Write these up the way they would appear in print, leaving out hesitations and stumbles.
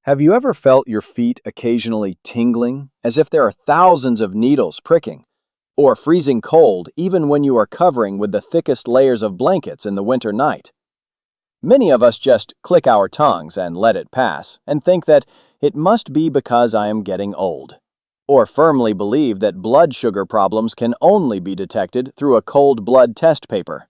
Have you ever felt your feet occasionally tingling, as if there are thousands of needles pricking, or freezing cold even when you are covering with the thickest layers of blankets in the winter night? Many of us just click our tongues and let it pass, and think that it must be because I am getting old, or firmly believe that blood sugar problems can only be detected through a cold blood test paper.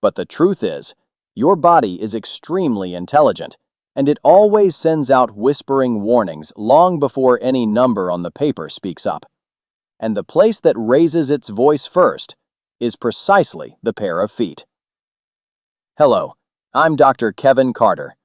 But the truth is, your body is extremely intelligent, and it always sends out whispering warnings long before any number on the paper speaks up. And the place that raises its voice first is precisely the pair of feet. Hello, I'm Dr. Kevin Carter.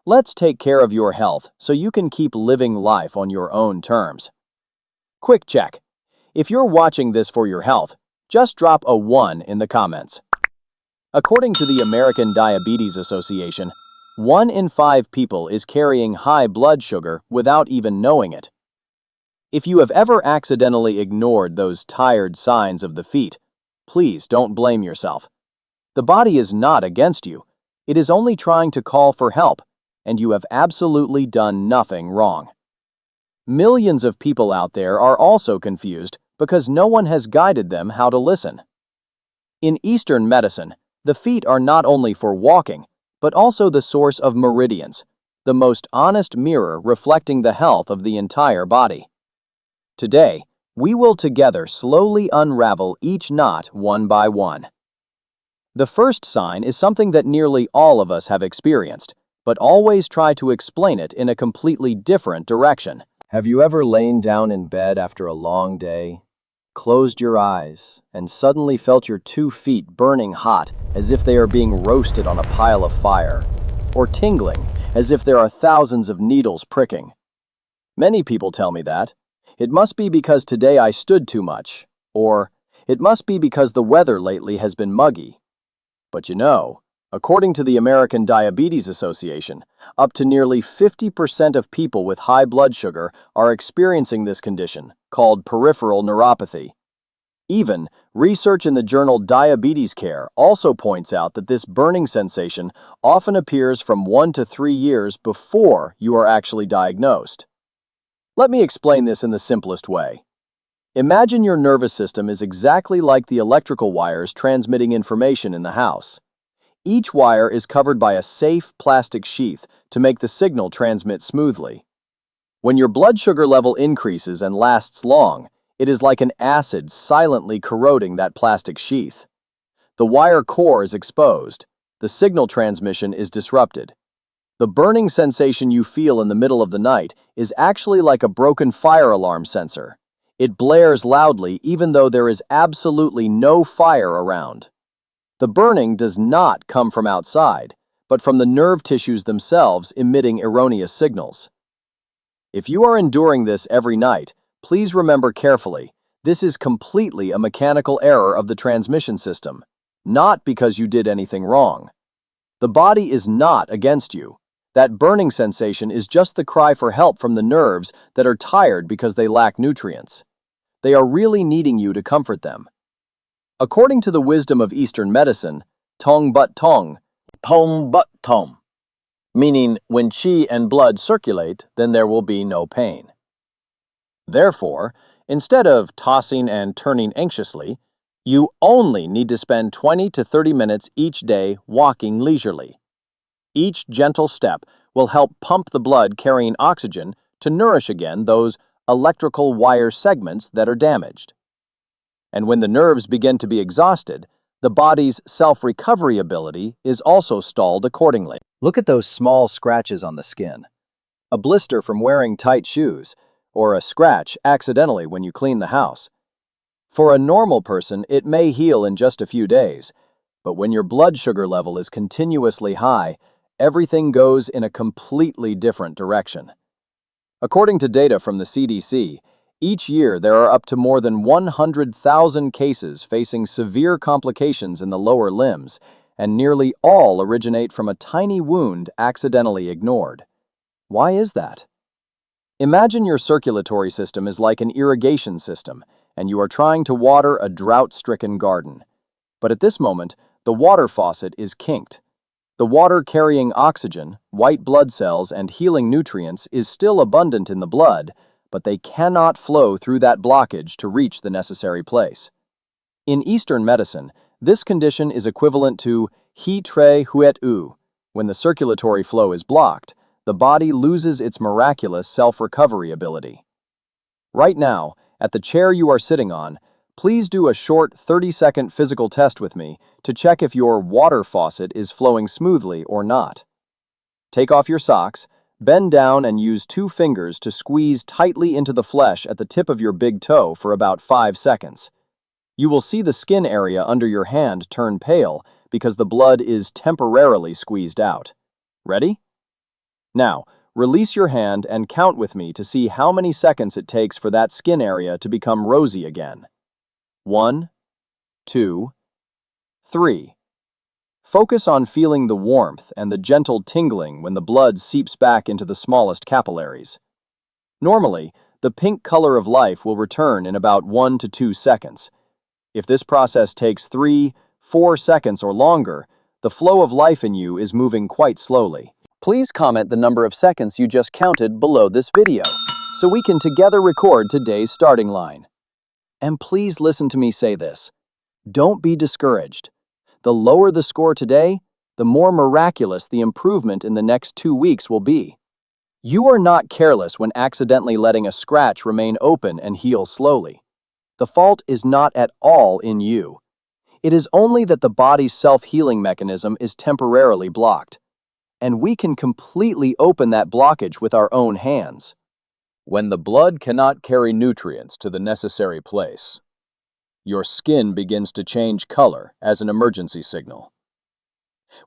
Let's take care of your health so you can keep living life on your own terms. Quick check. If you're watching this for your health, just drop a 1 in the comments. According to the American Diabetes Association, 1 in 5 people is carrying high blood sugar without even knowing it. If you have ever accidentally ignored those tired signs of the feet, please don't blame yourself. The body is not against you. It is only trying to call for help, and you have absolutely done nothing wrong. Millions of people out there are also confused because no one has guided them how to listen. In Eastern medicine, the feet are not only for walking, but also the source of meridians, the most honest mirror reflecting the health of the entire body. Today, we will together slowly unravel each knot one by one. The first sign is something that nearly all of us have experienced, but always try to explain it in a completely different direction. Have you ever lain down in bed after a long day, closed your eyes, and suddenly felt your 2 feet burning hot as if they are being roasted on a pile of fire, or tingling as if there are thousands of needles pricking? Many people tell me that. It must be because today I stood too much, or it must be because the weather lately has been muggy. But you know, according to the American Diabetes Association, up to nearly 50% of people with high blood sugar are experiencing this condition, called peripheral neuropathy. Even research in the journal Diabetes Care also points out that this burning sensation often appears from 1 to 3 years before you are actually diagnosed. Let me explain this in the simplest way. Imagine your nervous system is exactly like the electrical wires transmitting information in the house. Each wire is covered by a safe plastic sheath to make the signal transmit smoothly. When your blood sugar level increases and lasts long, it is like an acid silently corroding that plastic sheath. The wire core is exposed. The signal transmission is disrupted. The burning sensation you feel in the middle of the night is actually like a broken fire alarm sensor. It blares loudly even though there is absolutely no fire around. The burning does not come from outside, but from the nerve tissues themselves emitting erroneous signals. If you are enduring this every night, please remember carefully, this is completely a mechanical error of the transmission system, not because you did anything wrong. The body is not against you. That burning sensation is just the cry for help from the nerves that are tired because they lack nutrients. They are really needing you to comfort them. According to the wisdom of Eastern medicine, tong but tong, meaning when qi and blood circulate, then there will be no pain. Therefore, instead of tossing and turning anxiously, you only need to spend 20 to 30 minutes each day walking leisurely. Each gentle step will help pump the blood carrying oxygen to nourish again those electrical wire segments that are damaged. And when the nerves begin to be exhausted, the body's self-recovery ability is also stalled accordingly. Look at those small scratches on the skin. A blister from wearing tight shoes, or a scratch accidentally when you clean the house. For a normal person, it may heal in just a few days, but when your blood sugar level is continuously high, everything goes in a completely different direction. According to data from the CDC, each year there are up to more than 100,000 cases facing severe complications in the lower limbs, and nearly all originate from a tiny wound accidentally ignored. Why is that? Imagine your circulatory system is like an irrigation system, and you are trying to water a drought-stricken garden. But at this moment, the water faucet is kinked. The water carrying oxygen, white blood cells, and healing nutrients is still abundant in the blood, but they cannot flow through that blockage to reach the necessary place. In Eastern medicine, this condition is equivalent to he tre huet u. When the circulatory flow is blocked, the body loses its miraculous self-recovery ability. Right now, at the chair you are sitting on, please do a short 30-second physical test with me to check if your water faucet is flowing smoothly or not. Take off your socks, bend down and use 2 fingers to squeeze tightly into the flesh at the tip of your big toe for about 5 seconds. You will see the skin area under your hand turn pale because the blood is temporarily squeezed out. Ready? Now, release your hand and count with me to see how many seconds it takes for that skin area to become rosy again. 1, 2, 3. Focus on feeling the warmth and the gentle tingling when the blood seeps back into the smallest capillaries. Normally, the pink color of life will return in about 1 to 2 seconds. If this process takes 3, 4 seconds or longer, the flow of life in you is moving quite slowly. Please comment the number of seconds you just counted below this video, so we can together record today's starting line. And please listen to me say this. Don't be discouraged. The lower the score today, the more miraculous the improvement in the next 2 weeks will be. You are not careless when accidentally letting a scratch remain open and heal slowly. The fault is not at all in you. It is only that the body's self-healing mechanism is temporarily blocked. And we can completely open that blockage with our own hands. When the blood cannot carry nutrients to the necessary place, your skin begins to change color as an emergency signal.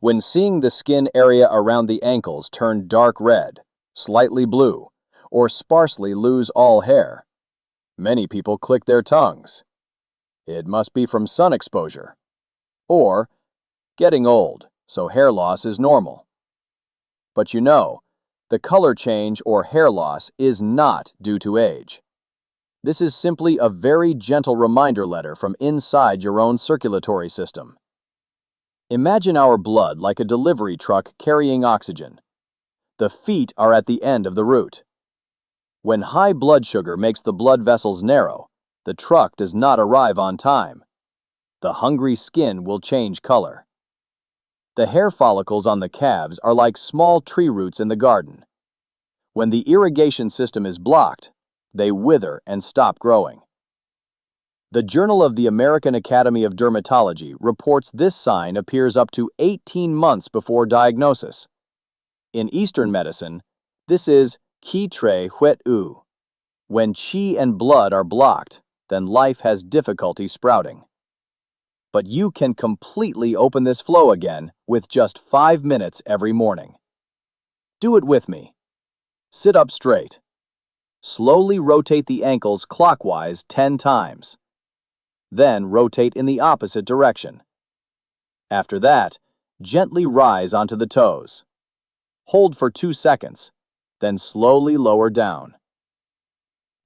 When seeing the skin area around the ankles turn dark red, slightly blue, or sparsely lose all hair, many people click their tongues. It must be from sun exposure, or getting old, so hair loss is normal. But you know, the color change or hair loss is not due to age. This is simply a very gentle reminder letter from inside your own circulatory system. Imagine our blood like a delivery truck carrying oxygen. The feet are at the end of the route. When high blood sugar makes the blood vessels narrow, the truck does not arrive on time. The hungry skin will change color. The hair follicles on the calves are like small tree roots in the garden. When the irrigation system is blocked, they wither and stop growing. The Journal of the American Academy of Dermatology reports this sign appears up to 18 months before diagnosis. In Eastern medicine, this is qi tre huet u. When qi and blood are blocked, then life has difficulty sprouting. But you can completely open this flow again with just 5 minutes every morning. Do it with me. Sit up straight. Slowly rotate the ankles clockwise 10 times. Then rotate in the opposite direction. After that, gently rise onto the toes. Hold for 2 seconds, then slowly lower down.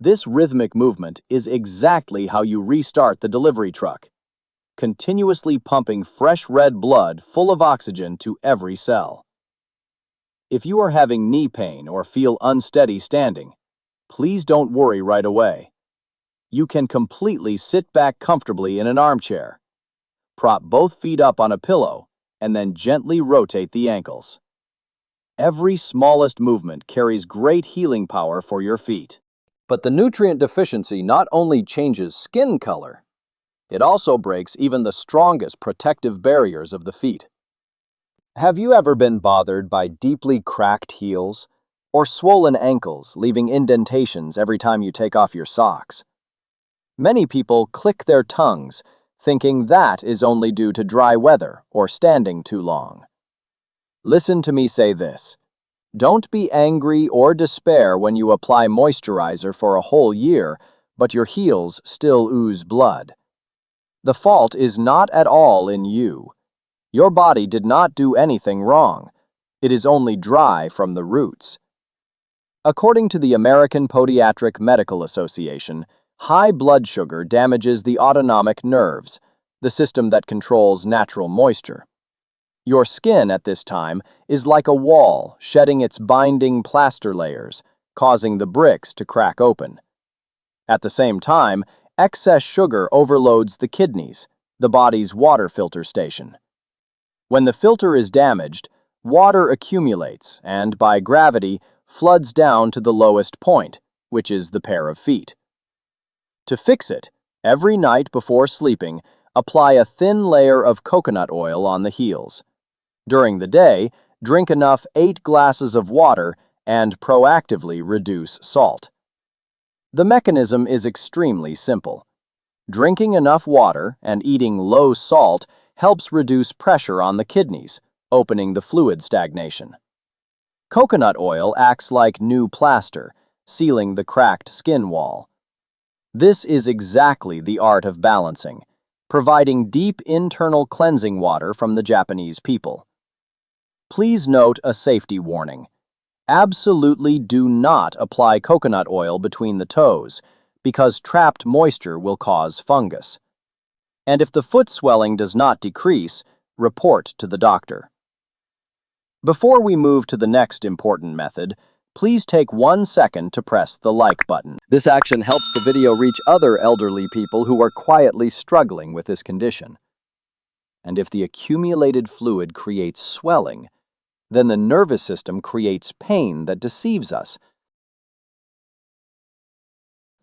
This rhythmic movement is exactly how you restart the delivery truck, continuously pumping fresh red blood full of oxygen to every cell. If you are having knee pain or feel unsteady standing, please don't worry right away. You can completely sit back comfortably in an armchair. Prop both feet up on a pillow and then gently rotate the ankles. Every smallest movement carries great healing power for your feet. But the nutrient deficiency not only changes skin color, it also breaks even the strongest protective barriers of the feet. Have you ever been bothered by deeply cracked heels or swollen ankles leaving indentations every time you take off your socks? Many people click their tongues, thinking that is only due to dry weather or standing too long. Listen to me say this. Don't be angry or despair when you apply moisturizer for a whole year, but your heels still ooze blood. The fault is not at all in you. Your body did not do anything wrong. It is only dry from the roots. According to the American Podiatric Medical Association, high blood sugar damages the autonomic nerves, the system that controls natural moisture. Your skin at this time is like a wall shedding its binding plaster layers, causing the bricks to crack open. At the same time, excess sugar overloads the kidneys, the body's water filter station. When the filter is damaged, water accumulates and, by gravity, floods down to the lowest point, which is the pair of feet. To fix it, every night before sleeping, apply a thin layer of coconut oil on the heels. During the day, drink enough 8 glasses of water and proactively reduce salt. The mechanism is extremely simple. Drinking enough water and eating low salt helps reduce pressure on the kidneys, opening the fluid stagnation. Coconut oil acts like new plaster, sealing the cracked skin wall. This is exactly the art of balancing, providing deep internal cleansing water from the Japanese people. Please note a safety warning. Absolutely do not apply coconut oil between the toes, because trapped moisture will cause fungus. And if the foot swelling does not decrease, report to the doctor. Before we move to the next important method, please take 1 second to press the like button. This action helps the video reach other elderly people who are quietly struggling with this condition. And if the accumulated fluid creates swelling, then the nervous system creates pain that deceives us.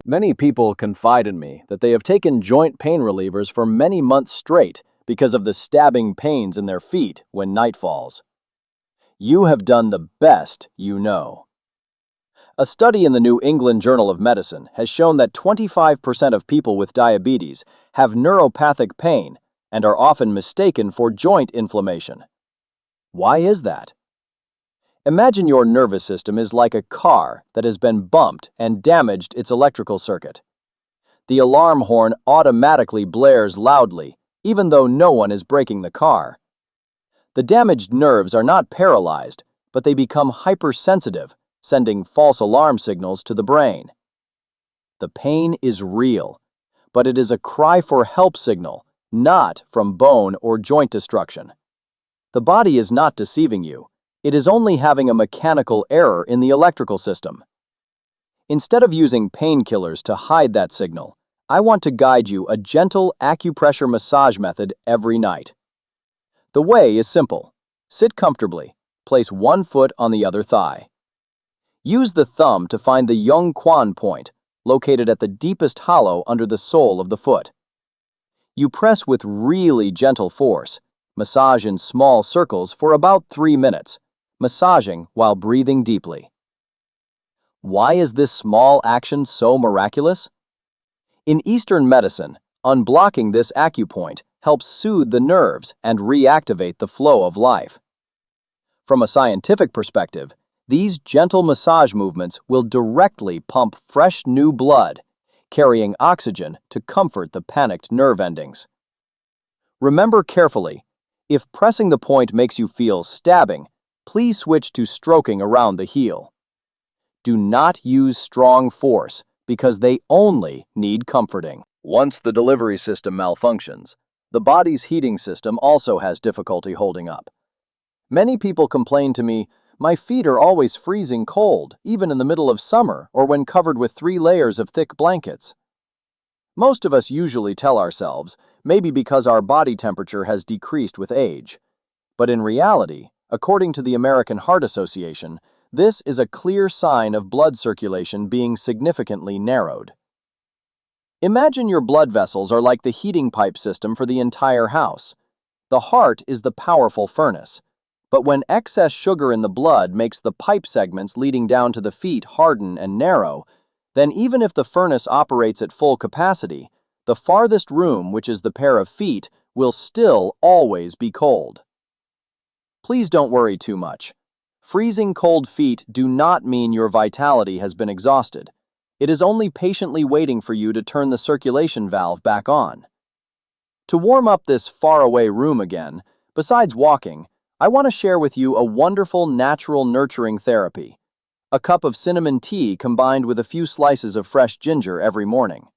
Many people confide in me that they have taken joint pain relievers for many months straight because of the stabbing pains in their feet when night falls. You have done the best you know. A study in the New England Journal of Medicine has shown that 25% of people with diabetes have neuropathic pain and are often mistaken for joint inflammation. Why is that? Imagine your nervous system is like a car that has been bumped and damaged its electrical circuit. The alarm horn automatically blares loudly, even though no one is braking the car. The damaged nerves are not paralyzed, but they become hypersensitive, sending false alarm signals to the brain. The pain is real, but it is a cry for help signal, not from bone or joint destruction. The body is not deceiving you. It is only having a mechanical error in the electrical system. Instead of using painkillers to hide that signal, I want to guide you a gentle acupressure massage method every night. The way is simple. Sit comfortably. Place 1 foot on the other thigh. Use the thumb to find the Yongquan point, located at the deepest hollow under the sole of the foot. You press with really gentle force. Massage in small circles for about 3 minutes, massaging while breathing deeply. Why is this small action so miraculous? In Eastern medicine, unblocking this acupoint helps soothe the nerves and reactivate the flow of life. From a scientific perspective, these gentle massage movements will directly pump fresh new blood, carrying oxygen to comfort the panicked nerve endings. Remember carefully, if pressing the point makes you feel stabbing, please switch to stroking around the heel. Do not use strong force because they only need comforting. Once the delivery system malfunctions, the body's heating system also has difficulty holding up. Many people complain to me, "My feet are always freezing cold, even in the middle of summer or when covered with 3 layers of thick blankets." Most of us usually tell ourselves, maybe because our body temperature has decreased with age. But in reality, according to the American Heart Association, this is a clear sign of blood circulation being significantly narrowed. Imagine your blood vessels are like the heating pipe system for the entire house. The heart is the powerful furnace. But when excess sugar in the blood makes the pipe segments leading down to the feet harden and narrow, then even if the furnace operates at full capacity, the farthest room, which is the pair of feet, will still always be cold. Please don't worry too much. Freezing cold feet do not mean your vitality has been exhausted. It is only patiently waiting for you to turn the circulation valve back on. To warm up this faraway room again, besides walking, I want to share with you a wonderful natural nurturing therapy. A cup of cinnamon tea combined with a few slices of fresh ginger every morning.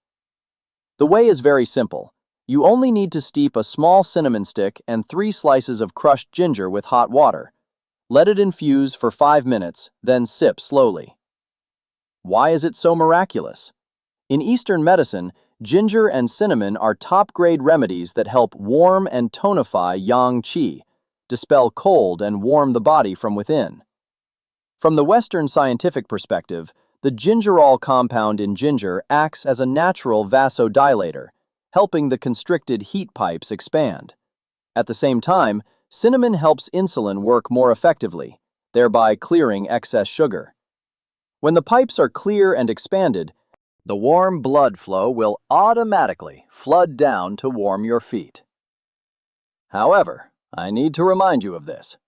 The way is very simple. You only need to steep a small cinnamon stick and 3 slices of crushed ginger with hot water. Let it infuse for 5 minutes, then sip slowly. Why is it so miraculous? In Eastern medicine, ginger and cinnamon are top-grade remedies that help warm and tonify yang qi, dispel cold and warm the body from within. From the Western scientific perspective, the gingerol compound in ginger acts as a natural vasodilator, helping the constricted heat pipes expand. At the same time, cinnamon helps insulin work more effectively, thereby clearing excess sugar. When the pipes are clear and expanded, the warm blood flow will automatically flood down to warm your feet. However, I need to remind you of this.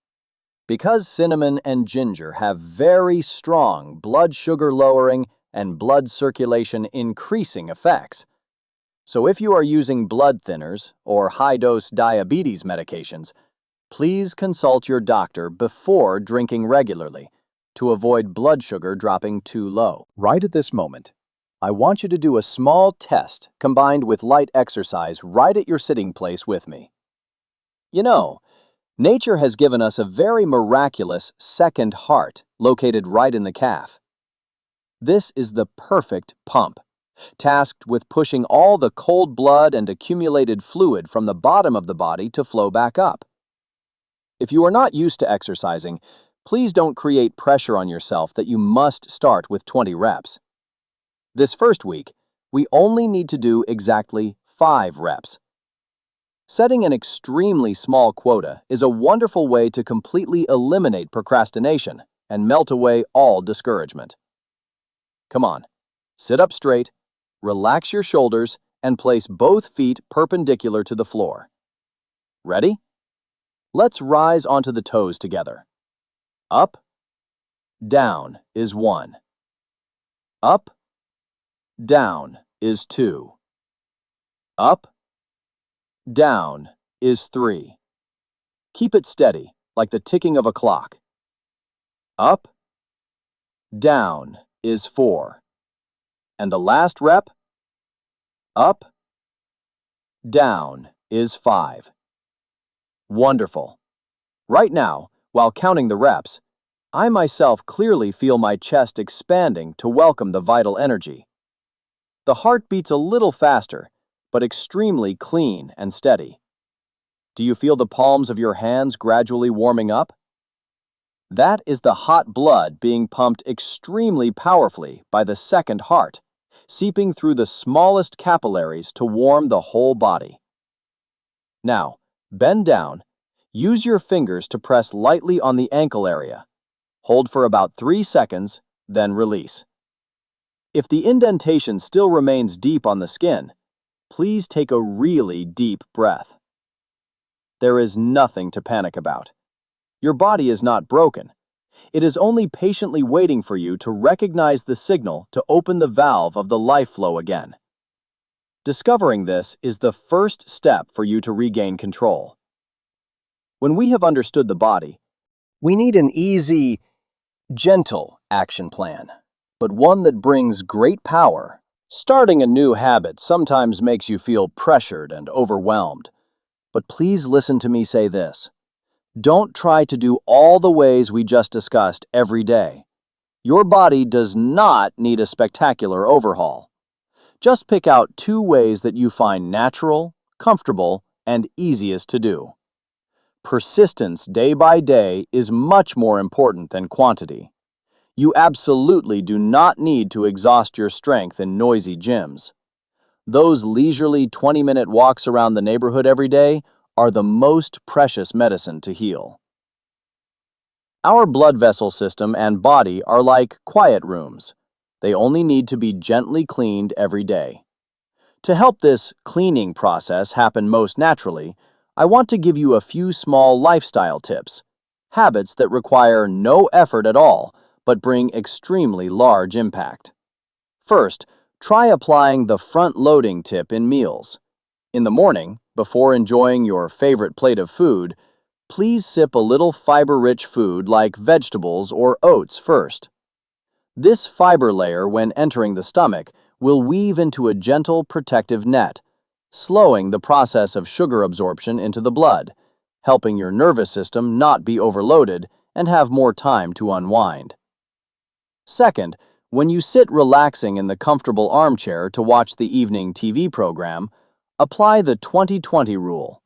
Because cinnamon and ginger have very strong blood sugar lowering and blood circulation increasing effects. So if you are using blood thinners or high-dose diabetes medications, please consult your doctor before drinking regularly to avoid blood sugar dropping too low. Right at this moment, I want you to do a small test combined with light exercise right at your sitting place with me. You know, nature has given us a very miraculous second heart located right in the calf. This is the perfect pump, tasked with pushing all the cold blood and accumulated fluid from the bottom of the body to flow back up. If you are not used to exercising, please don't create pressure on yourself that you must start with 20 reps. This first week, we only need to do exactly 5 reps. Setting an extremely small quota is a wonderful way to completely eliminate procrastination and melt away all discouragement. Come on, sit up straight, relax your shoulders, and place both feet perpendicular to the floor. Ready? Let's rise onto the toes together. Up, down is 1. Up, down is 2. Up, down is 3. Keep it steady, like the ticking of a clock. Up, down is 4. And the last rep, up, down is 5. Wonderful. Right now, while counting the reps, I myself clearly feel my chest expanding to welcome the vital energy. The heart beats a little faster, but extremely clean and steady. Do you feel the palms of your hands gradually warming up? That is the hot blood being pumped extremely powerfully by the second heart, seeping through the smallest capillaries to warm the whole body. Now, bend down, use your fingers to press lightly on the ankle area. Hold for about 3 seconds, then release. If the indentation still remains deep on the skin, please take a really deep breath. There is nothing to panic about. Your body is not broken. It is only patiently waiting for you to recognize the signal to open the valve of the life flow again. Discovering this is the first step for you to regain control. When we have understood the body, we need an easy, gentle action plan, but one that brings great power. Starting a new habit sometimes makes you feel pressured and overwhelmed, but please listen to me say this. Don't try to do all the ways we just discussed every day. Your body does not need a spectacular overhaul. Just pick out 2 ways that you find natural, comfortable, and easiest to do. Persistence day by day is much more important than quantity. You absolutely do not need to exhaust your strength in noisy gyms. Those leisurely 20-minute walks around the neighborhood every day are the most precious medicine to heal. Our blood vessel system and body are like quiet rooms. They only need to be gently cleaned every day. To help this cleaning process happen most naturally, I want to give you a few small lifestyle tips, habits that require no effort at all but bring extremely large impact. First, try applying the front-loading tip in meals. In the morning, before enjoying your favorite plate of food, please sip a little fiber-rich food like vegetables or oats first. This fiber layer, when entering the stomach, will weave into a gentle protective net, slowing the process of sugar absorption into the blood, helping your nervous system not be overloaded and have more time to unwind. Second, when you sit relaxing in the comfortable armchair to watch the evening TV program, apply the 20-20 rule.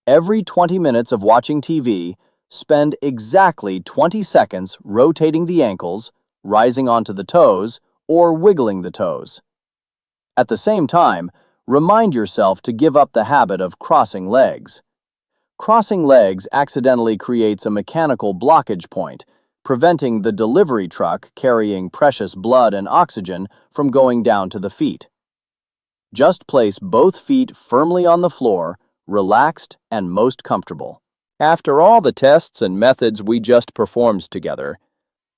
Every 20 minutes of watching TV, spend exactly 20 seconds rotating the ankles, rising onto the toes, or wiggling the toes. At the same time, remind yourself to give up the habit of crossing legs. Crossing legs accidentally creates a mechanical blockage point, preventing the delivery truck carrying precious blood and oxygen from going down to the feet. Just place both feet firmly on the floor, relaxed and most comfortable. After all the tests and methods we just performed together,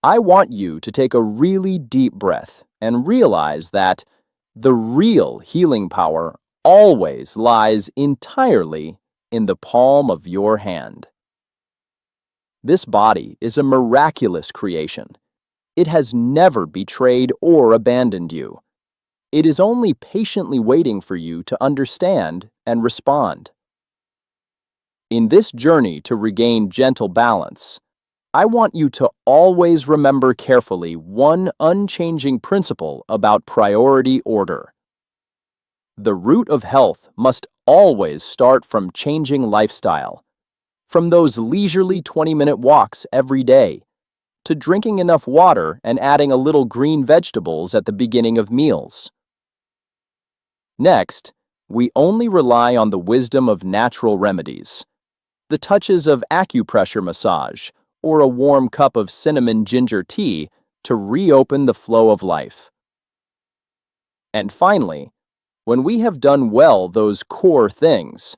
I want you to take a really deep breath and realize that the real healing power always lies entirely in the palm of your hand. This body is a miraculous creation. It has never betrayed or abandoned you. It is only patiently waiting for you to understand and respond. In this journey to regain gentle balance, I want you to always remember carefully one unchanging principle about priority order. The root of health must always start from changing lifestyle, from those leisurely 20-minute walks every day, to drinking enough water and adding a little green vegetables at the beginning of meals. Next, we only rely on the wisdom of natural remedies, the touches of acupressure massage, or a warm cup of cinnamon ginger tea to reopen the flow of life. And finally, when we have done well those core things,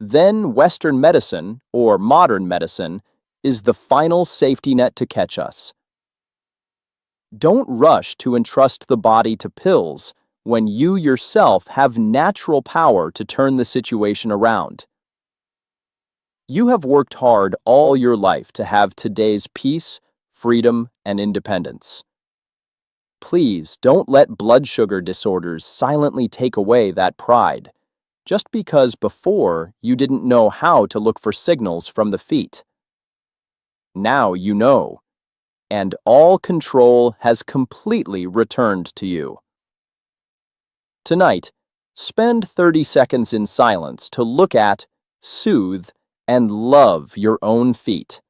then Western medicine, or modern medicine, is the final safety net to catch us. Don't rush to entrust the body to pills when you yourself have natural power to turn the situation around. You have worked hard all your life to have today's peace, freedom, and independence. Please don't let blood sugar disorders silently take away that pride, just because before you didn't know how to look for signals from the feet. Now you know, and all control has completely returned to you. Tonight, spend 30 seconds in silence to look at, soothe, and love your own feet.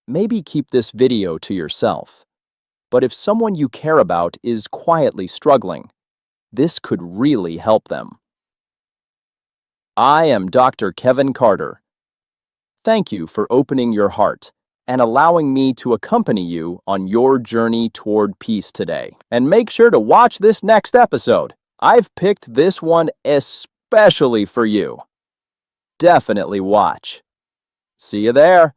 Maybe keep this video to yourself, but if someone you care about is quietly struggling, this could really help them. I am Dr. Kevin Carter. Thank you for opening your heart and allowing me to accompany you on your journey toward peace today. And make sure to watch this next episode. I've picked this one especially for you. Definitely watch. See you there.